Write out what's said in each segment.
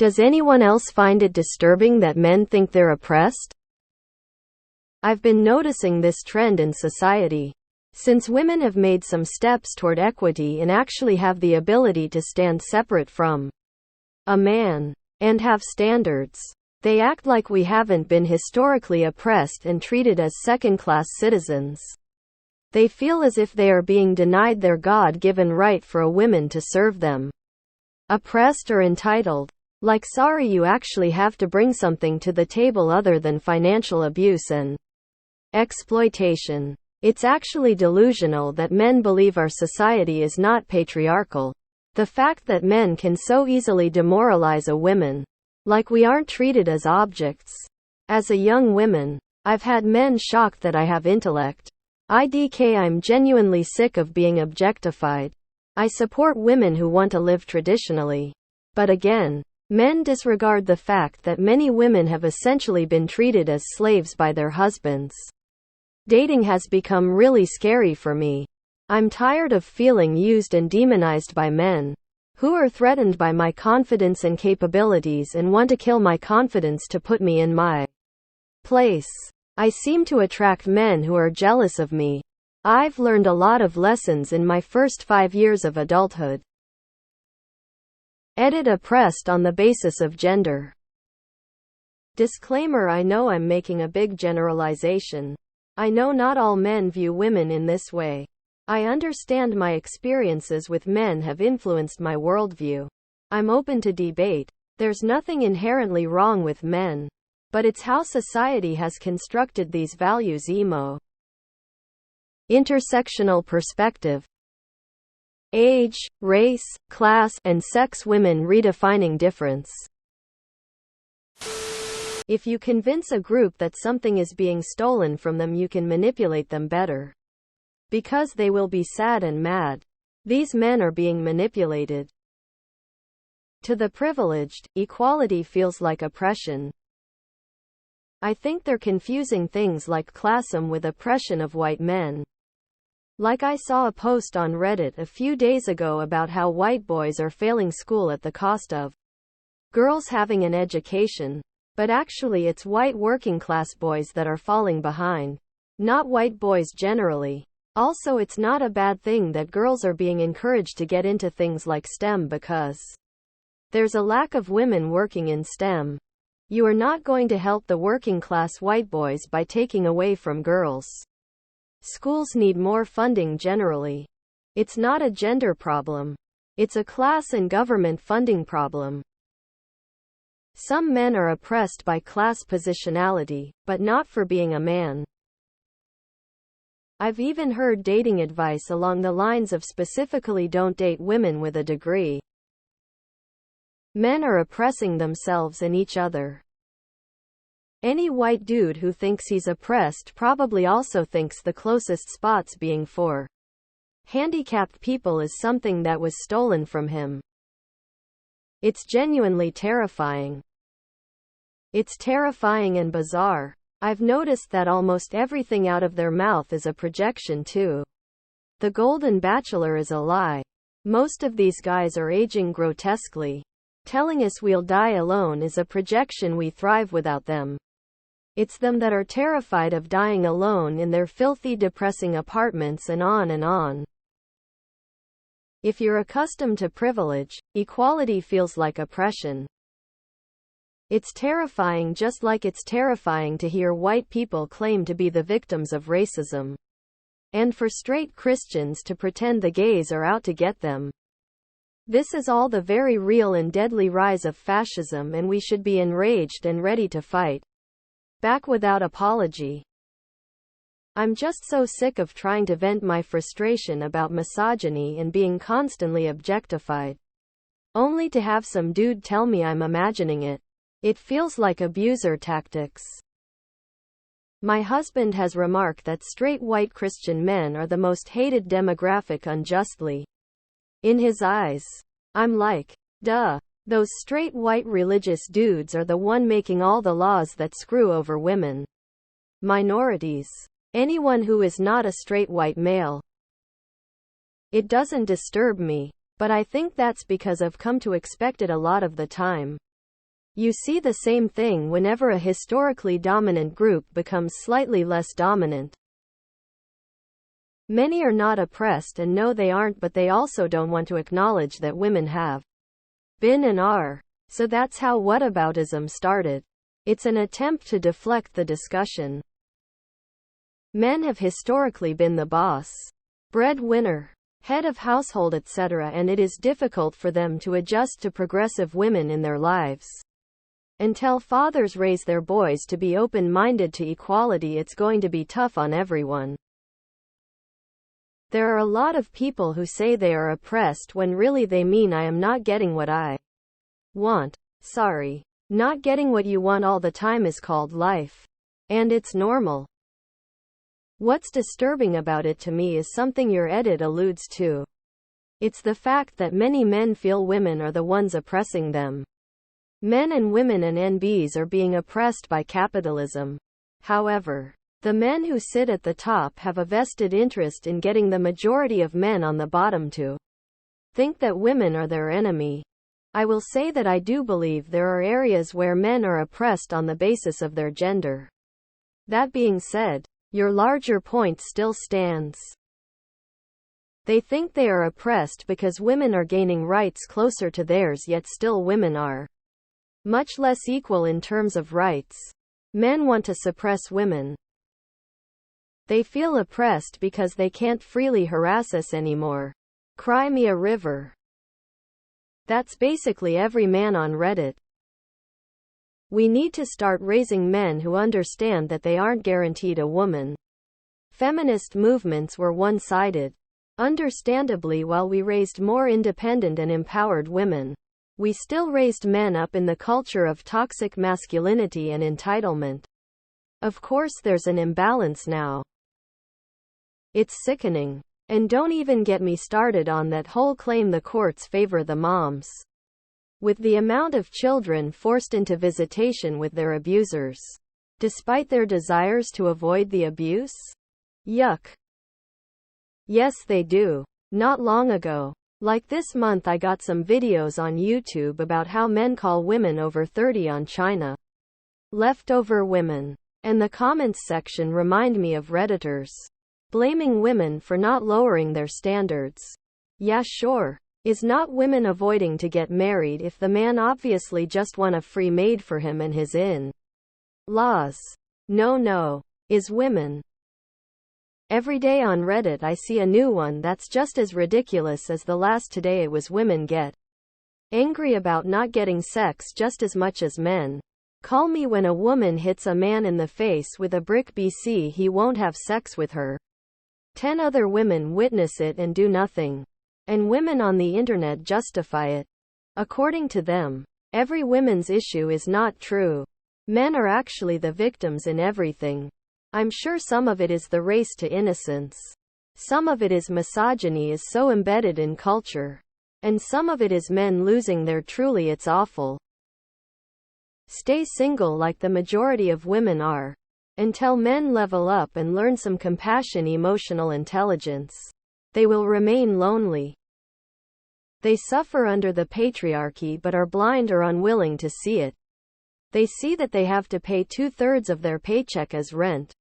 Does anyone else find it disturbing that men think they're oppressed? I've been noticing this trend in society. Since women have made some steps toward equity and actually have the ability to stand separate from a man and have standards, they act like we haven't been historically oppressed and treated as second-class citizens. They feel as if they are being denied their God-given right for a woman to serve them. Oppressed or entitled. Like, sorry, you actually have to bring something to the table other than financial abuse and exploitation. It's actually delusional that men believe our society is not patriarchal. The fact that men can so easily demoralize a woman. Like we aren't treated as objects. As a young woman, I've had men shocked that I have intellect. I'm genuinely sick of being objectified. I support women who want to live traditionally. But again, men disregard the fact that many women have essentially been treated as slaves by their husbands. Dating has become really scary for me. I'm tired of feeling used and demonized by men who are threatened by my confidence and capabilities and want to kill my confidence to put me in my place. I seem to attract men who are jealous of me. I've learned a lot of lessons in my first 5 years of adulthood. Edit oppressed on the basis of gender. Disclaimer: I know I'm making a big generalization. I know not all men view women in this way. I understand my experiences with men have influenced my worldview. I'm open to debate. There's nothing inherently wrong with men. But it's how society has constructed these values. Intersectional perspective. Age, race, class, and sex. Women redefining difference. If you convince a group that something is being stolen from them, you can manipulate them better. Because they will be sad and mad. These men are being manipulated. To the privileged, equality feels like oppression. I think they're confusing things like classism with oppression of white men. Like, I saw a post on Reddit a few days ago about how white boys are failing school at the cost of girls having an education. But actually it's white working class boys that are falling behind, not white boys generally. Also, it's not a bad thing that girls are being encouraged to get into things like STEM because there's a lack of women working in STEM. You are not going to help the working class white boys by taking away from girls. Schools need more funding generally. It's not a gender problem. It's a class and government funding problem. Some men are oppressed by class positionality, but not for being a man. I've even heard dating advice along the lines of specifically don't date women with a degree. Men are oppressing themselves and each other. Any white dude who thinks he's oppressed probably also thinks the closest spots being for handicapped people is something that was stolen from him. It's genuinely terrifying. It's terrifying and bizarre. I've noticed that almost everything out of their mouth is a projection too. The Golden Bachelor is a lie. Most of these guys are aging grotesquely. Telling us we'll die alone is a projection. We thrive without them. It's them that are terrified of dying alone in their filthy, depressing apartments, and on and on. If you're accustomed to privilege, equality feels like oppression. It's terrifying, just like it's terrifying to hear white people claim to be the victims of racism. And for straight Christians to pretend the gays are out to get them. This is all the very real and deadly rise of fascism, and we should be enraged and ready to fight back without apology. I'm just so sick of trying to vent my frustration about misogyny and being constantly objectified, only to have some dude tell me I'm imagining it. It feels like abuser tactics. My husband has remarked that straight white Christian men are the most hated demographic unjustly. In his eyes. I'm like, duh. Those straight white religious dudes are the one making all the laws that screw over women, minorities, anyone who is not a straight white male. It doesn't disturb me, but I think that's because I've come to expect it a lot of the time. You see the same thing whenever a historically dominant group becomes slightly less dominant. Many are not oppressed and know they aren't, but they also don't want to acknowledge that women have been and are. So that's how whataboutism started. It's an attempt to deflect the discussion. Men have historically been the boss, breadwinner, head of household, etc., and it is difficult for them to adjust to progressive women in their lives. Until fathers raise their boys to be open-minded to equality, it's going to be tough on everyone. There are a lot of people who say they are oppressed when really they mean I am not getting what I want. Sorry. Not getting what you want all the time is called life. And it's normal. What's disturbing about it to me is something your edit alludes to. It's the fact that many men feel women are the ones oppressing them. Men and women and NBs are being oppressed by capitalism. However, the men who sit at the top have a vested interest in getting the majority of men on the bottom to think that women are their enemy. I will say that I do believe there are areas where men are oppressed on the basis of their gender. That being said, your larger point still stands. They think they are oppressed because women are gaining rights closer to theirs, yet still women are much less equal in terms of rights. Men want to suppress women. They feel oppressed because they can't freely harass us anymore. Cry me a river. That's basically every man on Reddit. We need to start raising men who understand that they aren't guaranteed a woman. Feminist movements were one-sided. Understandably, while we raised more independent and empowered women, we still raised men up in the culture of toxic masculinity and entitlement. Of course, there's an imbalance now. It's sickening. And don't even get me started on that whole claim the courts favor the moms. With the amount of children forced into visitation with their abusers, despite their desires to avoid the abuse? Yuck. Yes, they do. Not long ago, like this month, I got some videos on YouTube about how men call women over 30 on China leftover women. And the comments section remind me of Redditors blaming women for not lowering their standards. Yeah, sure. Is not women avoiding to get married if the man obviously just want a free maid for him and his in-laws? No. Is women. Every day on Reddit I see a new one that's just as ridiculous as the last. Today it was women get angry about not getting sex just as much as men. Call me when a woman hits a man in the face with a brick. BC he won't have sex with her. 10 other women witness it and do nothing. And women on the internet justify it. According to them, every women's issue is not true. Men are actually the victims in everything. I'm sure some of it is the race to innocence. Some of it is misogyny is so embedded in culture. And some of it is men losing their truly. It's awful. Stay single like the majority of women are. Until men level up and learn some compassion, emotional intelligence, they will remain lonely. They suffer under the patriarchy but are blind or unwilling to see it. They see that they have to pay 2/3 of their paycheck as rent.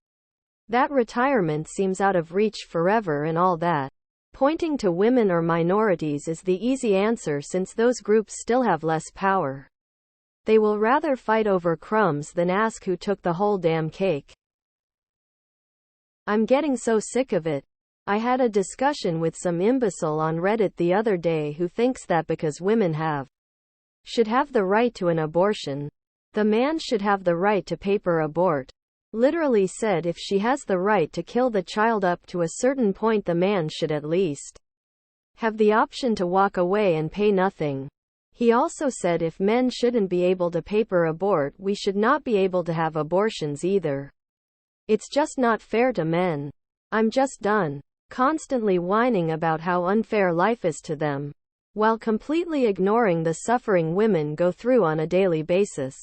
That retirement seems out of reach forever and all that. Pointing to women or minorities is the easy answer since those groups still have less power. They will rather fight over crumbs than ask who took the whole damn cake. I'm getting so sick of it. I had a discussion with some imbecile on Reddit the other day who thinks that because women should have the right to an abortion, the man should have the right to paper abort. Literally said if she has the right to kill the child up to a certain point, the man should at least have the option to walk away and pay nothing. He also said if men shouldn't be able to paper abort, we should not be able to have abortions either. It's just not fair to men. I'm just done constantly whining about how unfair life is to them, while completely ignoring the suffering women go through on a daily basis.